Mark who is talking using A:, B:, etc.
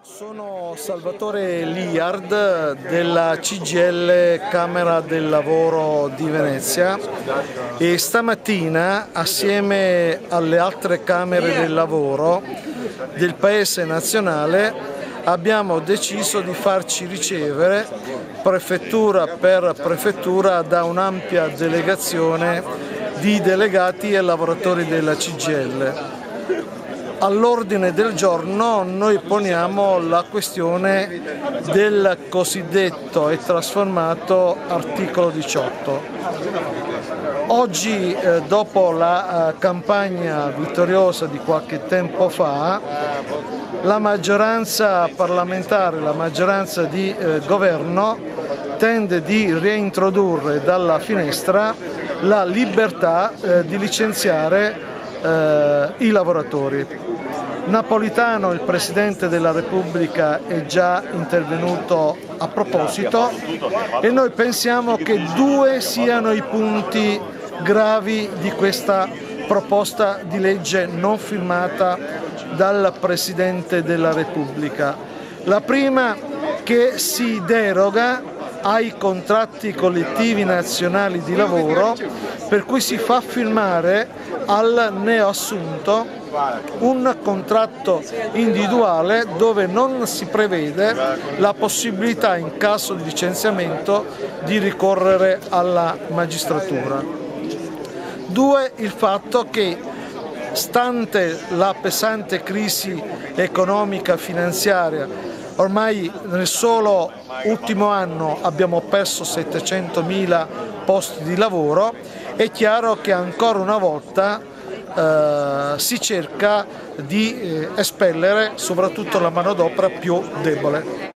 A: Sono Salvatore Liard della CGIL Camera del Lavoro di Venezia e stamattina, assieme alle altre Camere del Lavoro del Paese nazionale, abbiamo deciso di farci ricevere prefettura per prefettura da un'ampia delegazione di delegati e lavoratori della CGIL. All'ordine del giorno noi poniamo la questione del cosiddetto e trasformato articolo 18. Oggi, dopo la campagna vittoriosa di qualche tempo fa, la maggioranza parlamentare, la maggioranza di governo tende di reintrodurre dalla finestra la libertà di licenziare i lavoratori. Napolitano, il Presidente della Repubblica, è già intervenuto a proposito e noi pensiamo che due siano i punti gravi di questa proposta di legge non firmata dal Presidente della Repubblica. La prima, che si deroga ai contratti collettivi nazionali di lavoro, per cui si fa firmare al neoassunto un contratto individuale dove non si prevede la possibilità, in caso di licenziamento, di ricorrere alla magistratura. Due, il fatto che, stante la pesante crisi economica finanziaria, ormai nel solo ultimo anno abbiamo perso 700.000 posti di lavoro, è chiaro che ancora una volta si cerca di espellere soprattutto la manodopera più debole.